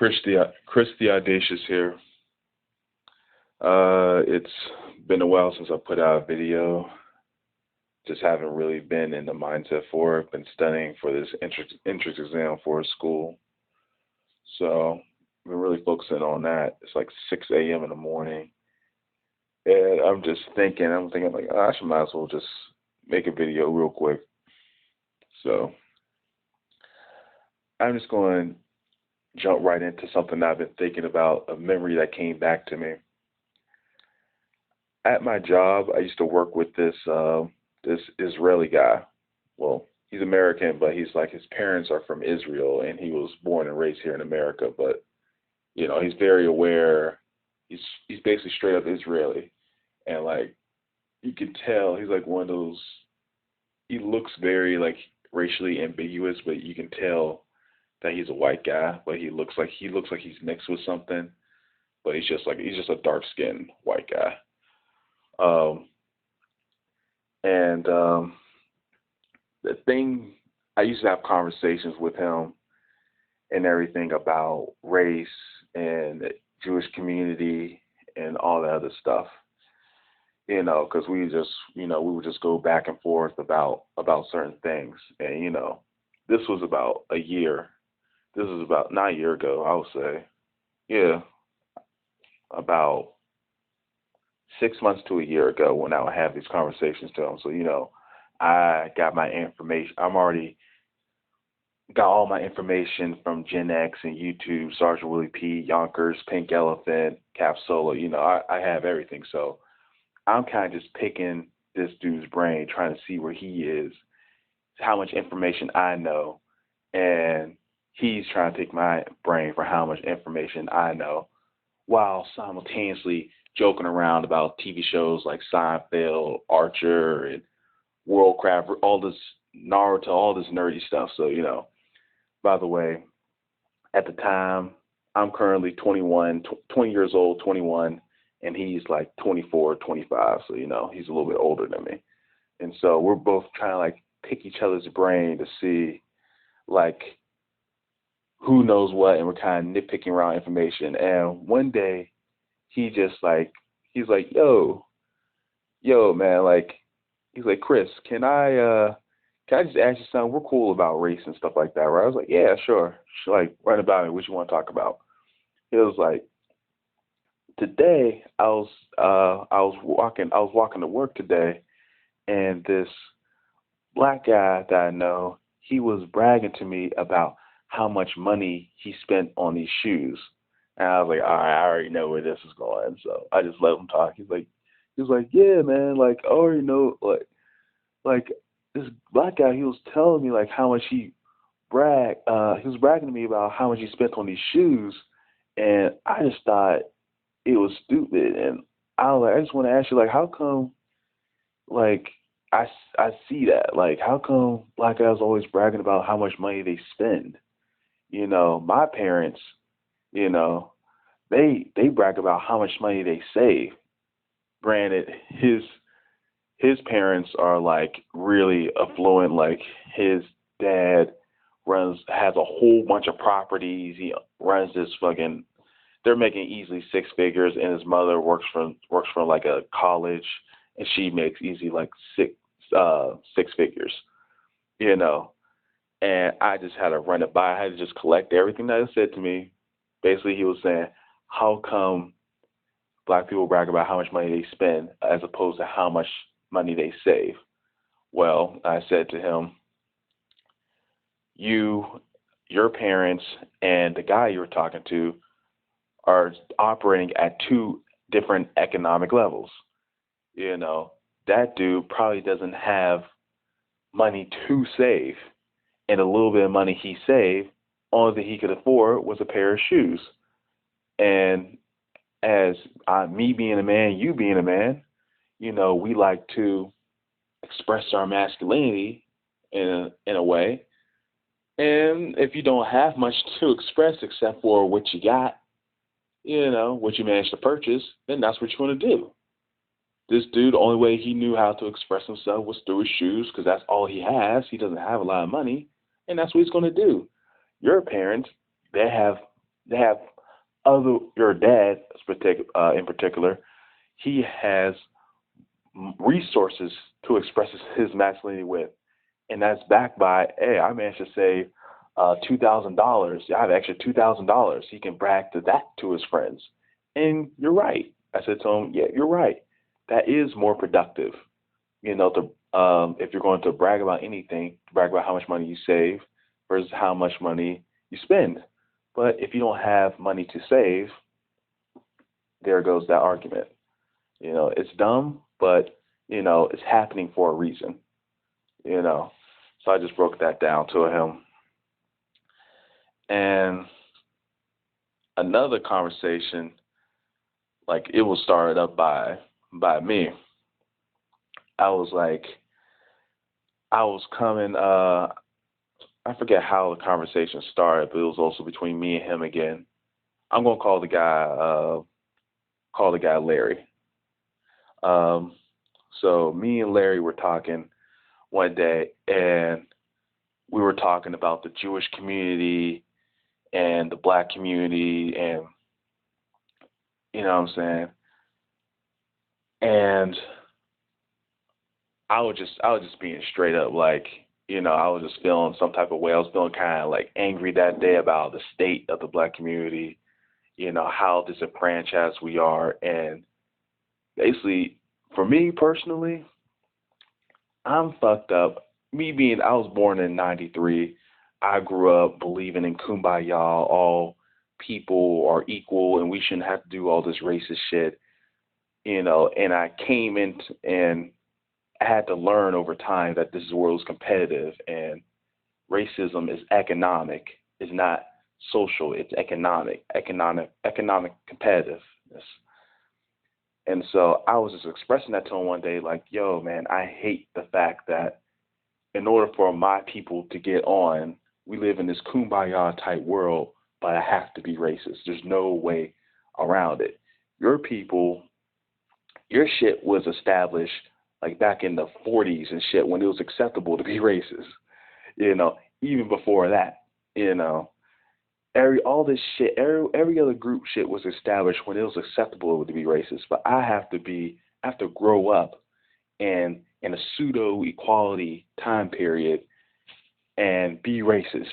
Chris the Audacious here. It's been a while since I put out a video. Just haven't really been in the mindset for it. Been studying for this entrance exam for a school. So I've been really focusing on that. It's like 6 a.m. in the morning. And I'm thinking like, I should might as well just make a video real quick. So I'm just going to jump right into something I've been thinking about, a memory that came back to me. At my job, I used to work with this Israeli guy. Well, he's American, but he's like his parents are from Israel, and he was born and raised here in America. But he's very aware. He's basically straight up Israeli, and like you can tell, he's like one of those. He looks very like racially ambiguous, but you can tell that he's a white guy. But he looks like he's mixed with something. But he's just a dark skinned white guy. And the thing, I used to have conversations with him and everything about race and the Jewish community and all that other stuff, because we would just go back and forth about certain things. And, this was about a year. This was about not a year ago, I would say. Yeah, about 6 months to a year ago when I would have these conversations to him. So, I got my information. I'm already got all my information from Gen X and YouTube, Sergeant Willie P, Yonkers, Pink Elephant, Cap Solo. I have everything. So I'm kind of just picking this dude's brain, trying to see where he is, how much information I know, and he's trying to take my brain for how much information I know, while simultaneously joking around about TV shows like Seinfeld, Archer, and Worldcraft, all this Naruto, all this nerdy stuff. So, by the way, at the time, I'm currently 21, 20 years old, 21, and he's like 24, 25. So, he's a little bit older than me. And so we're both trying to like pick each other's brain to see like who knows what, and we're kind of nitpicking around information. And one day he's like, yo, man, like, he's like, Chris, can I just ask you something? We're cool about race and stuff like that, right? I was like, yeah, sure. She's like, right about it. What you want to talk about? He was like, today I was walking to work today, and this black guy that I know, he was bragging to me about how much money he spent on these shoes. And I was like, all right, I already know where this is going. So I just let him talk. He was like, yeah, man, like I already know, like this black guy, he was telling me like how much he was bragging to me about how much he spent on these shoes, and I just thought it was stupid. And I just want to ask you, like, how come, like, I see that, like, how come black guys always bragging about how much money they spend? My parents, they brag about how much money they save. Granted, his parents are like really affluent. Like his dad has a whole bunch of properties. He runs this fucking. They're making easily six figures, and his mother works from like a college, and she makes easy like six figures. And I just had to run it by. I had to just collect everything that he said to me. Basically, he was saying, how come black people brag about how much money they spend as opposed to how much money they save? Well, I said to him, your parents and the guy you were talking to are operating at two different economic levels. That dude probably doesn't have money to save, and a little bit of money he saved, only thing he could afford was a pair of shoes. And as me being a man, you being a man, we like to express our masculinity in a way. And if you don't have much to express except for what you got, what you managed to purchase, then that's what you want to do. This dude, the only way he knew how to express himself was through his shoes, because that's all he has. He doesn't have a lot of money, and that's what he's going to do. Your parents, they have They have your dad in particular, he has resources to express his masculinity with, and that's backed by, hey, I managed to save $2,000. I have extra $2,000. He can brag to that to his friends, and you're right. I said to him, yeah, you're right. That is more productive. If you're going to brag about anything, brag about how much money you save versus how much money you spend. But if you don't have money to save, there goes that argument. It's dumb, but it's happening for a reason. You know, so I just broke that down to him. And another conversation, like it was started up by me. I was like, I was coming. I forget how the conversation started, but it was also between me and him again. I'm gonna call the guy Larry. Um, so me and Larry were talking one day, and we were talking about the Jewish community and the black community, and you know what I'm saying. And I was just being straight up like, I was just feeling some type of way. I was feeling kind of like angry that day about the state of the black community, how disenfranchised we are. And basically, for me personally, I'm fucked up. I was born in '93. I grew up believing in kumbaya, all people are equal and we shouldn't have to do all this racist shit, and I came in and I had to learn over time that this world is competitive and racism is economic. It's not social, it's economic competitiveness. And so I was just expressing that to him one day, like, yo, man, I hate the fact that in order for my people to get on, we live in this kumbaya type world, but I have to be racist. There's no way around it. Your people, your shit was established like back in the 40s and shit when it was acceptable to be racist. Even before that, you know, all this shit, every other group shit was established when it was acceptable to be racist. But I have to grow up in a pseudo equality time period and be racist,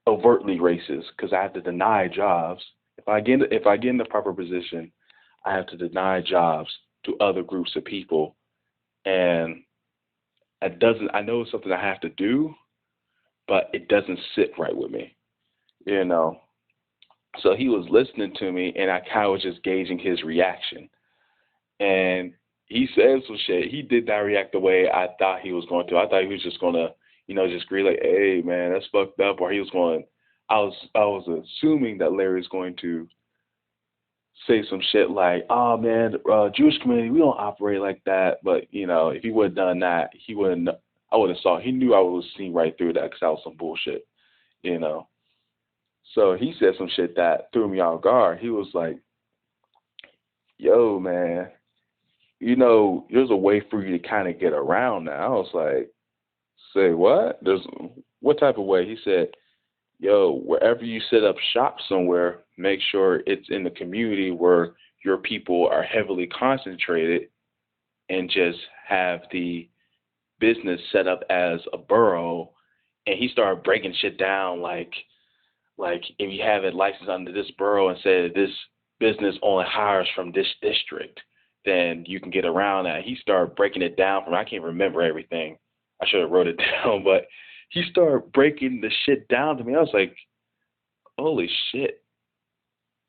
overtly racist, because I have to deny jobs. If I get in the proper position, I have to deny jobs to other groups of people, and I know it's something I have to do, but it doesn't sit right with me, you know. So he was listening to me, and I kind of was just gauging his reaction. And he said some shit. He did not react the way I thought he was going to. I thought he was just gonna, just agree like, "Hey, man, that's fucked up," or he was going. I was assuming that Larry was going to say some shit like, "Oh man, Jewish community, we don't operate like that." But if he would have done that, he wouldn't. I would have saw. He knew I would have seen right through that because that was some bullshit, you know. So he said some shit that threw me off guard. He was like, "Yo, man, there's a way for you to kind of get around that." I was like, "Say what? There's what type of way?" He said, "Yo, wherever you set up shop somewhere, make sure it's in the community where your people are heavily concentrated, and just have the business set up as a borough." And he started breaking shit down like if you have it licensed under this borough and say this business only hires from this district, then you can get around that. He started breaking it down I can't remember everything. I should have wrote it down, but he started breaking the shit down to me. I was like, holy shit.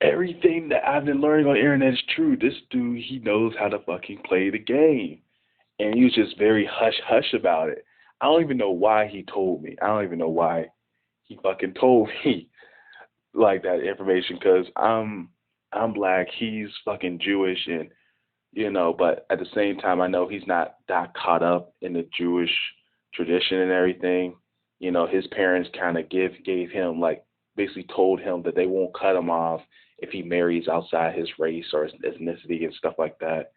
Everything that I've been learning on the internet is true. This dude, he knows how to fucking play the game. And he was just very hush-hush about it. I don't even know why he told me. I don't even know why he fucking told me like that information, because I'm black, he's fucking Jewish, and but at the same time I know he's not that caught up in the Jewish tradition and everything. His parents kind of gave him, like, basically told him that they won't cut him off if he marries outside his race or his ethnicity and stuff like that.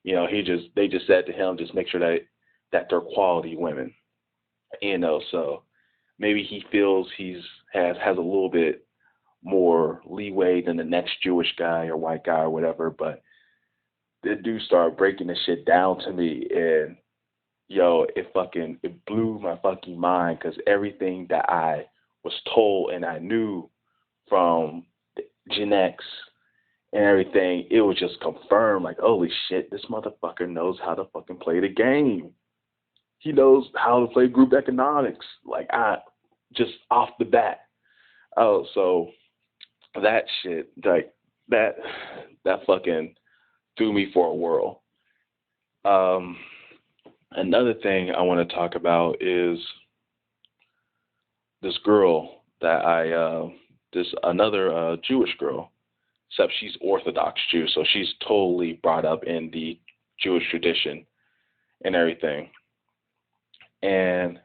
They just said to him, just make sure that they're quality women. So maybe he feels has a little bit more leeway than the next Jewish guy or white guy or whatever. But the dude started breaking the shit down to me, and yo, it blew my fucking mind because everything that I was told and I knew from Gen X and everything, it was just confirmed. Like, holy shit, this motherfucker knows how to fucking play the game. He knows how to play group economics. Like, I just off the bat. Oh, so that shit, like that fucking threw me for a whirl. Um, Another thing I want to talk about is this girl that this another Jewish girl, except she's Orthodox Jew, so she's totally brought up in the Jewish tradition and everything. And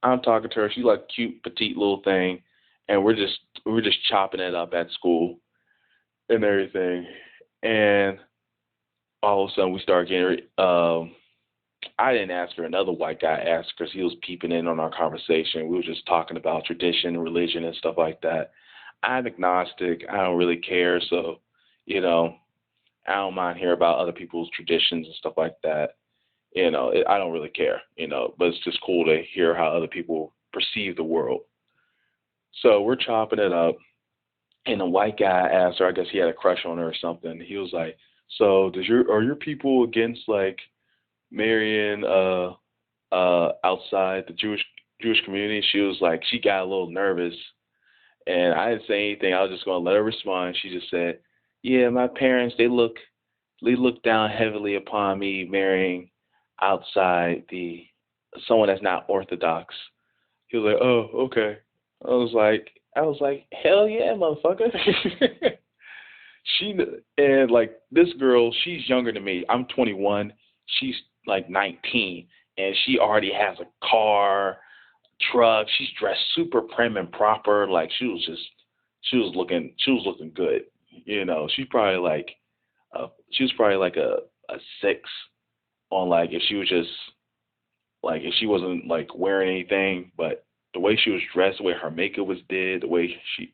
I'm talking to her. She's like a cute, petite little thing, and we're just chopping it up at school and everything. And all of a sudden, we start getting. I didn't ask her. Another white guy asked because he was peeping in on our conversation. We were just talking about tradition, religion, and stuff like that. I'm agnostic. I don't really care. So, I don't mind hearing about other people's traditions and stuff like that. I don't really care, but it's just cool to hear how other people perceive the world. So we're chopping it up, and the white guy asked her, I guess he had a crush on her or something. He was like, so are your people against like marrying outside the Jewish community? She was like, she got a little nervous, and I didn't say anything. I was just gonna let her respond. She just said, yeah, my parents, they look down heavily upon me marrying outside someone that's not Orthodox. He was like, oh, okay. I was like, hell yeah, motherfucker. she and like this girl, she's younger than me. I'm 21. She's like 19, and she already has a car, truck. She's dressed super prim and proper. Like she was looking good. She was probably like a 6 on like if she was just like if she wasn't like wearing anything, but the way she was dressed, the way her makeup was did, the way she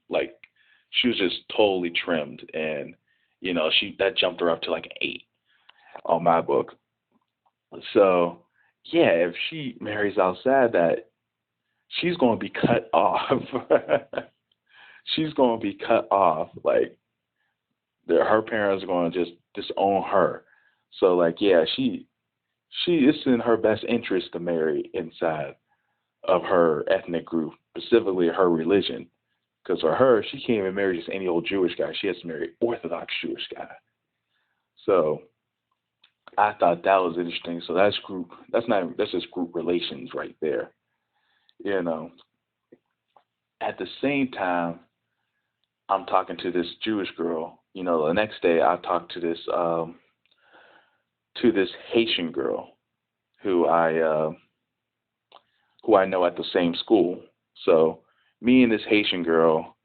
was just totally trimmed, and she that jumped her up to like an 8 on my book. So yeah, if she marries outside that, she's gonna be cut off. She's gonna be cut off. Like her parents are gonna just disown her. So like yeah, she it's in her best interest to marry inside of her ethnic group, specifically her religion. Because for her, she can't even marry just any old Jewish guy. She has to marry Orthodox Jewish guy. So I thought that was interesting. So that's just group relations right there. You know. At the same time, I'm talking to this Jewish girl. The next day I talked to this Haitian girl who I know at the same school. So me and this Haitian girl,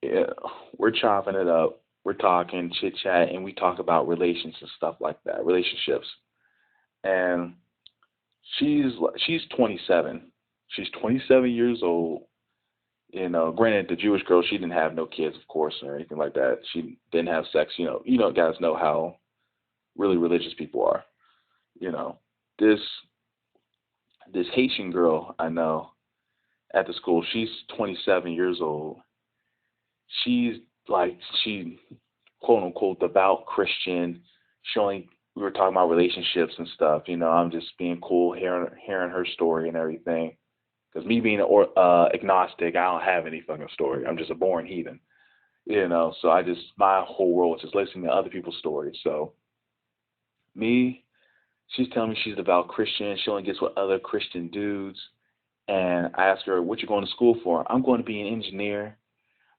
yeah, we're chopping it up. We're talking chit chat, and we talk about relations and stuff like that, relationships. And she's 27. She's 27 years old. Granted, the Jewish girl, she didn't have no kids, of course, or anything like that. She didn't have sex. Guys know how really religious people are. You know, this this Haitian girl I know at the school, she's 27 years old. She's like she quote unquote devout Christian. Showing we were talking about relationships and stuff. I'm just being cool, hearing her story and everything. Because me being agnostic, I don't have any fucking story. I'm just a born heathen. So my whole world is just listening to other people's stories. So she's telling me she's a devout Christian. She only gets with other Christian dudes. And I asked her, what you going to school for? I'm going to be an engineer.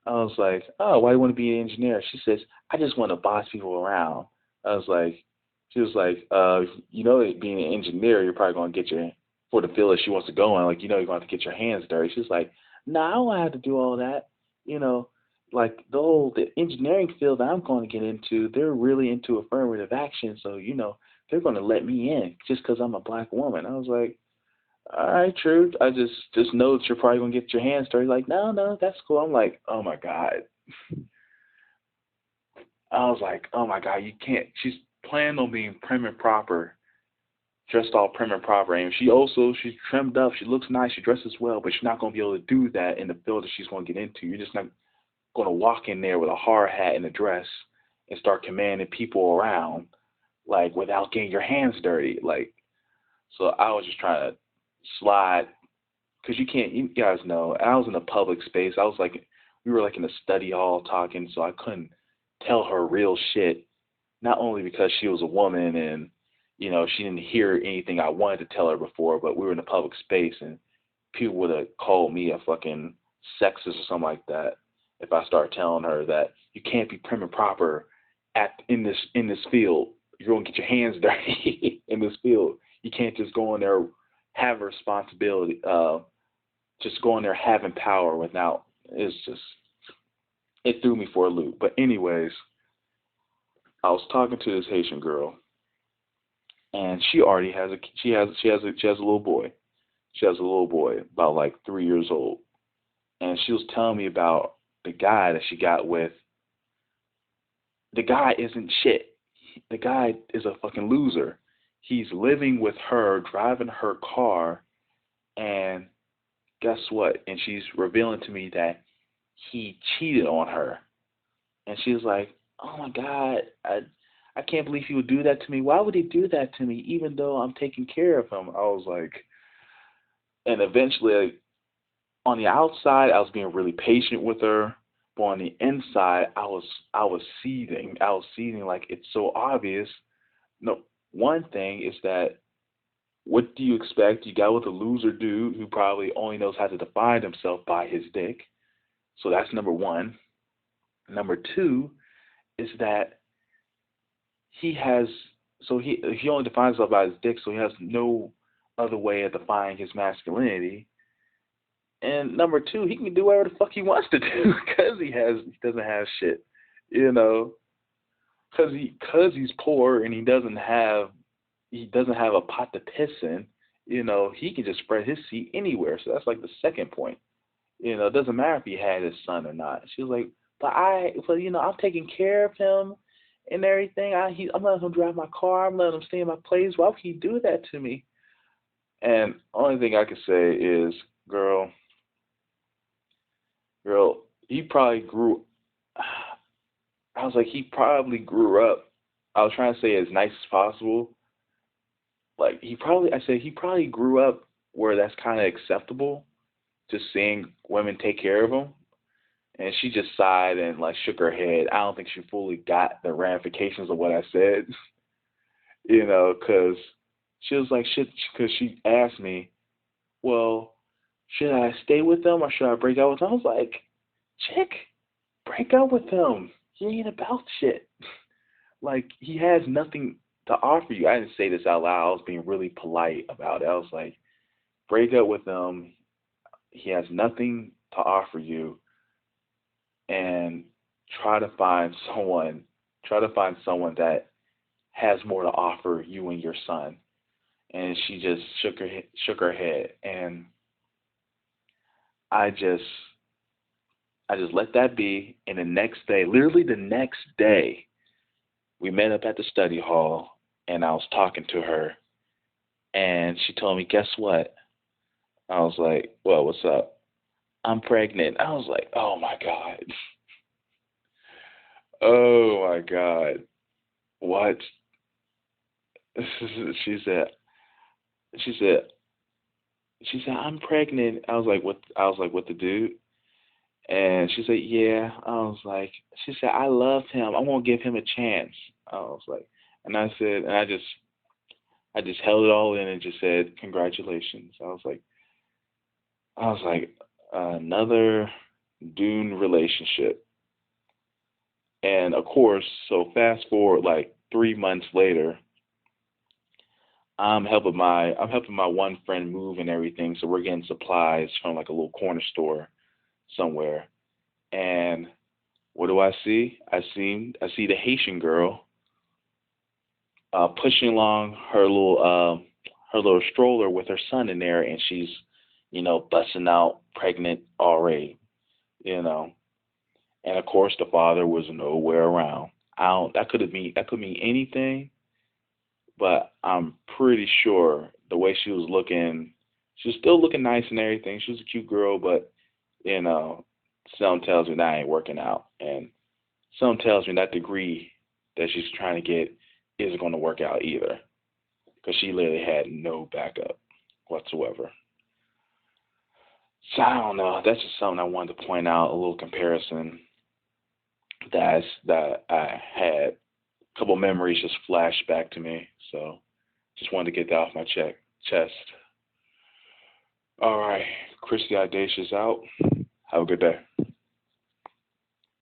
I was like, oh, why do you want to be an engineer? She says, I just want to boss people around. She was like, being an engineer, you're probably going to get for the field that she wants to go in, like, you're going to have to get your hands dirty. She's like, no, I don't have to do all that. Like the engineering field that I'm going to get into, they're really into affirmative action. So, they're going to let me in just because I'm a black woman. I was like, all right, true. I just know that you're probably gonna get your hands dirty. Like, no, no, that's cool. I'm like, oh my god. I was like, oh my god, you can't. She's planning on being prim and proper, dressed all prim and proper, and she's trimmed up. She looks nice. She dresses well, but she's not gonna be able to do that in the field that she's gonna get into. You're just not gonna walk in there with a hard hat and a dress and start commanding people around like without getting your hands dirty. Like, so I was just trying to slide because you can't. You guys know, I was in a public space. I was like, we were like in a study hall talking, so I couldn't tell her real shit. Not only because she was a woman and she didn't hear anything I wanted to tell her before, but we were in a public space and people would have called me a fucking sexist or something like that if I start telling her that you can't be prim and proper in this field. You're gonna get your hands dirty in this field. You can't just go in there have a responsibility. Just go in there having power without. It threw me for a loop. But anyways, I was talking to this Haitian girl, and she already has a little boy. She has a little boy about like 3 years old, and she was telling me about the guy that she got with. The guy isn't shit. The guy is a fucking loser. He's living with her, driving her car, and guess what? And she's revealing to me that he cheated on her. And she was like, oh my God, I can't believe he would do that to me. Why would he do that to me even though I'm taking care of him? I was like, and eventually, like, on the outside, I was being really patient with her. But on the inside, I was seething. I was seething like it's so obvious. No, one thing is that what do you expect? You got with a loser dude who probably only knows how to define himself by his dick. So that's number one. Number two is that he only defines himself by his dick, so he has no other way of defining his masculinity. And number two, he can do whatever the fuck he wants to do because he doesn't have shit, you know, because he's poor and he doesn't have a pot to piss in, he can just spread his seed anywhere. So that's like the second point. It doesn't matter if he had his son or not. She was like, I'm taking care of him and everything. I'm letting him drive my car. I'm letting him stay in my place. Why would he do that to me? And only thing I could say is, girl, he probably grew. I was like, he probably grew up. I was trying to say as nice as possible. Like he probably grew up where that's kind of acceptable, just seeing women take care of him. And she just sighed and like shook her head. I don't think she fully got the ramifications of what I said, because she was like, shit, because she asked me, well, should I stay with them or should I break up with them? I was like, chick, break up with him. He ain't about shit. Like, he has nothing to offer you. I didn't say this out loud. I was being really polite about it. I was like, break up with him. He has nothing to offer you. And try to find someone that has more to offer you and your son. And she just shook her head. And I just let that be. And the next day, literally the next day, we met up at the study hall, and I was talking to her, and she told me, guess what? I was like, well, what's up? I'm pregnant. I was like, oh my God. Oh my God. What? She said, she said, I'm pregnant. I was like, what? I was like, what the dude? And she said, yeah. She said, I love him. I'm gonna give him a chance. I was like, and I said, and I just held it all in and just said, congratulations. I was like, another Dune relationship. And of course, so fast forward like 3 months later, I'm helping my one friend move and everything. So we're getting supplies from like a little corner store somewhere. And what do I see? I see the Haitian girl pushing along her little her little stroller with her son in there, and she's, busting out pregnant already, you know. And of course, the father was nowhere around. I don't. That could mean anything, but I'm pretty sure the way she was looking, she was still looking nice and everything. She was a cute girl, but you know, something tells me that ain't working out, and something tells me that degree that she's trying to get isn't going to work out either, because she literally had no backup whatsoever. So I don't know. That's just something I wanted to point out. A little comparison that I had. A couple memories just flashed back to me. So just wanted to get that off my chest. All right, Christy Audacious out. Have a good day.